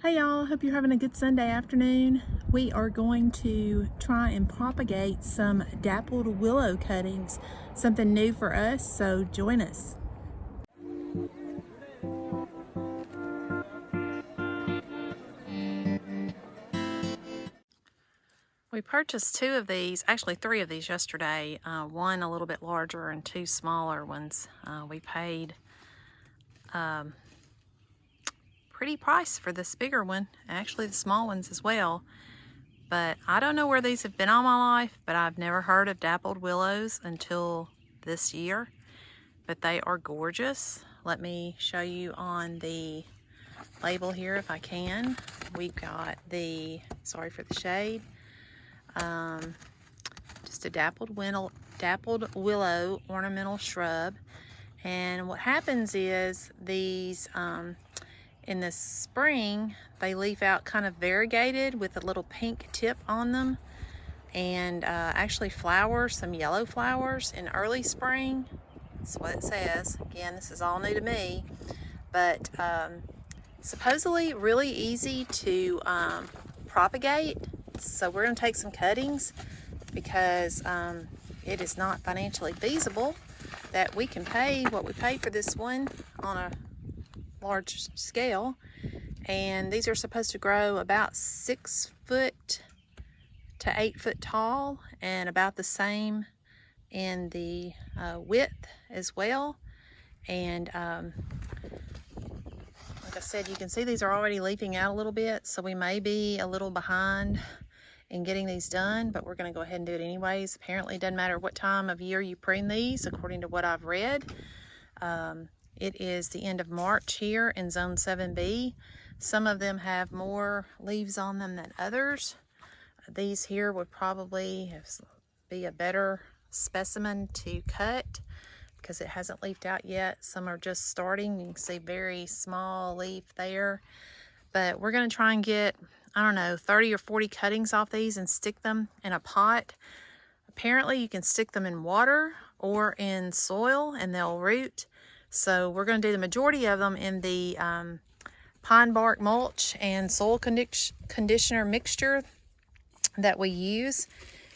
Hey y'all, hope you're having a good Sunday afternoon. We are going to try and propagate some dappled willow cuttings, something new for us, so join us. We purchased two of these, actually three of these yesterday, one a little bit larger and two smaller ones. We paid pretty price for this bigger one, actually the small ones as well. But I don't know where these have been all my life, but I've never heard of dappled willows until this year. But they are gorgeous. Let me show you on the label here if I can. We've got the, sorry for the shade, just a dappled willow ornamental shrub. And what happens is these, in the spring, they leaf out kind of variegated with a little pink tip on them, and actually flower some yellow flowers in early spring. That's what it says. Again, this is all new to me, but supposedly really easy to propagate. So we're going to take some cuttings because it is not financially feasible that we can pay what we paid for this one on a large scale. And these are supposed to grow about 6 foot to 8 foot tall and about the same in the width as well. And like I said, you can see these are already leafing out a little bit, so we may be a little behind in getting these done, but we're going to go ahead and do it anyways. Apparently it doesn't matter what time of year you prune these, according to what I've read. It is the end of March here in zone 7B. Some of them have more leaves on them than others. These here would probably be a better specimen to cut because it hasn't leafed out yet. Some are just starting. You can see very small leaf there. But we're going to try and get, I don't know, 30 or 40 cuttings off these and stick them in a pot. Apparently you can stick them in water or in soil and they'll root. So we're going to do the majority of them in the pine bark mulch and soil conditioner mixture that we use.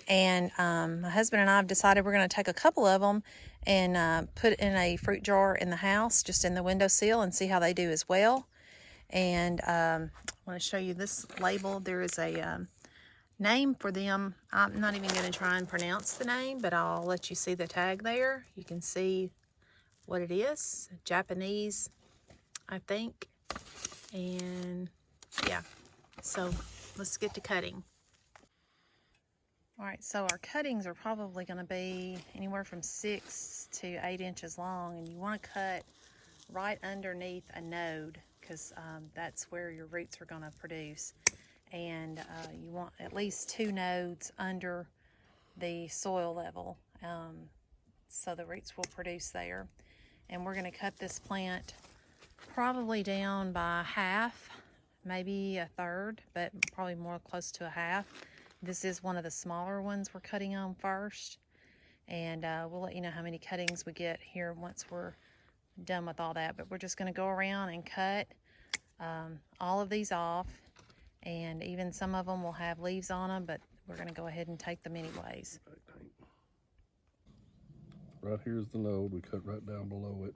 And my husband and I have decided we're going to take a couple of them and put in a fruit jar in the house, just in the windowsill, and see how they do as well. And I want to show you this label. There is a name for them. I'm not even going to try and pronounce the name, but I'll let you see the tag there. You can see what it is. Japanese, I think. And yeah, so let's get to cutting. All right, so our cuttings are probably going to be anywhere from 6 to 8 inches long, and you want to cut right underneath a node because that's where your roots are going to produce. And you want at least 2 nodes under the soil level, so the roots will produce there. And we're going to cut this plant probably down by half, maybe a third, but probably more close to a half. This is one of the smaller ones we're cutting on first, and we'll let you know how many cuttings we get here once we're done with all that. But we're just going to go around and cut all of these off, and even some of them will have leaves on them, but we're going to go ahead and take them anyways. Right here's the node. We cut right down below it,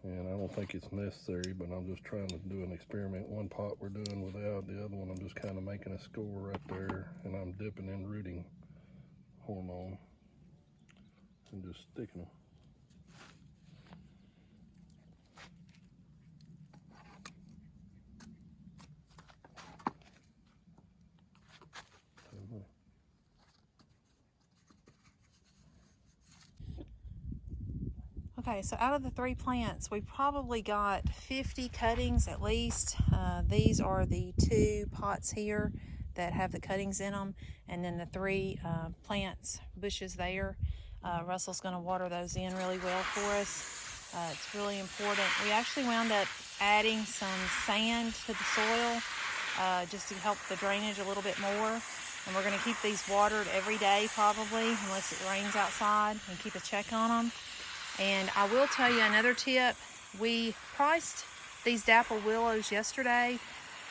and I don't think it's necessary, but I'm just trying to do an experiment. One pot we're doing without, the other one I'm just kind of making a score right there, and I'm dipping in rooting hormone and just sticking them. Okay, so out of the 3 plants, we probably got 50 cuttings at least. These are the 2 pots here that have the cuttings in them, and then the 3 plants, bushes there. Russell's going to water those in really well for us. It's really important. We actually wound up adding some sand to the soil just to help the drainage a little bit more. And we're going to keep these watered every day probably, unless it rains outside, and keep a check on them. And I will tell you another tip. We priced these Dappled Willows yesterday.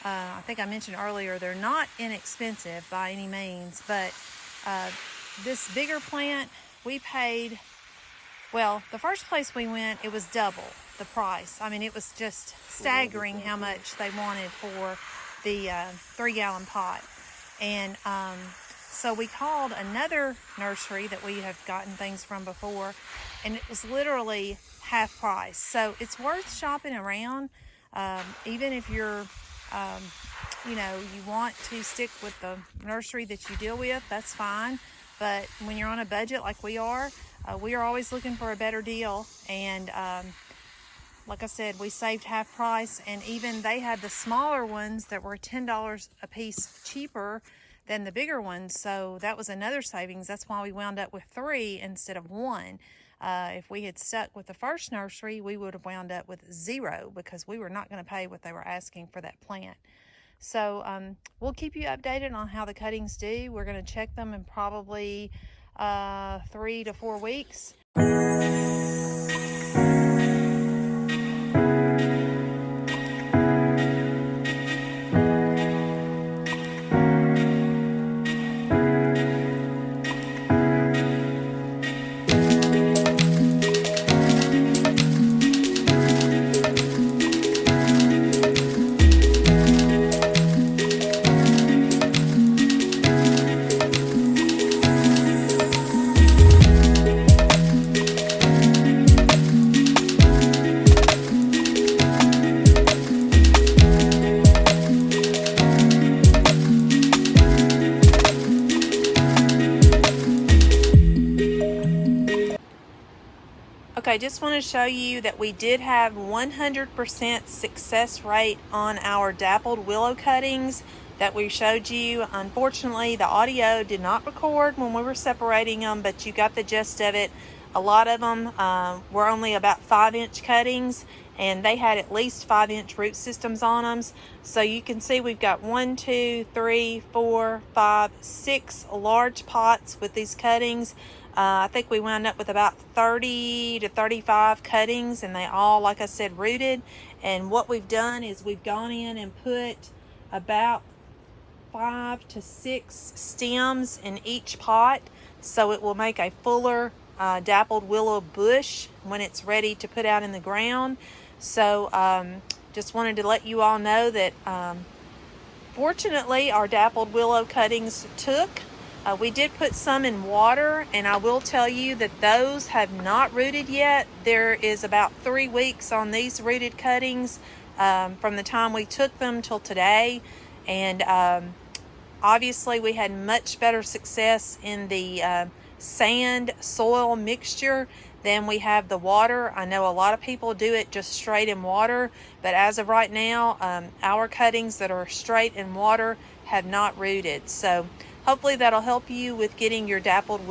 I think I mentioned earlier, they're not inexpensive by any means, but this bigger plant, we paid, well, the first place we went, it was double the price. I mean, it was just staggering how much they wanted for the 3-gallon pot. And so we called another nursery that we have gotten things from before, and it was literally half price. So it's worth shopping around, even if you're, you know, you want to stick with the nursery that you deal with, that's fine. But when you're on a budget like we are always looking for a better deal. And like I said, we saved half price, and even they had the smaller ones that were $10 a piece cheaper than the bigger ones. So that was another savings. That's why we wound up with 3 instead of 1. If we had stuck with the first nursery, we would have wound up with 0 because we were not going to pay what they were asking for that plant. So we'll keep you updated on how the cuttings do. We're going to check them in probably 3 to 4 weeks. Okay, just want to show you that we did have 100% success rate on our Dappled Willow cuttings that we showed you. Unfortunately, the audio did not record when we were separating them, but you got the gist of it. A lot of them were only about 5-inch cuttings, and they had at least 5-inch root systems on them. So you can see we've got 1, 2, 3, 4, 5, 6 large pots with these cuttings. I think we wound up with about 30 to 35 cuttings, and they all, like I said, rooted. And what we've done is we've gone in and put about 5 to 6 stems in each pot, so it will make a fuller dappled willow bush when it's ready to put out in the ground. So just wanted to let you all know that fortunately our dappled willow cuttings took. We did put some in water, and I will tell you that those have not rooted yet. There is about 3 weeks on these rooted cuttings from the time we took them till today. And obviously we had much better success in the sand soil mixture than we have the water. I know a lot of people do it just straight in water, but as of right now, our cuttings that are straight in water have not rooted. So hopefully that'll help you with getting your dappled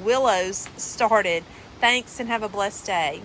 willows started. Thanks, and have a blessed day.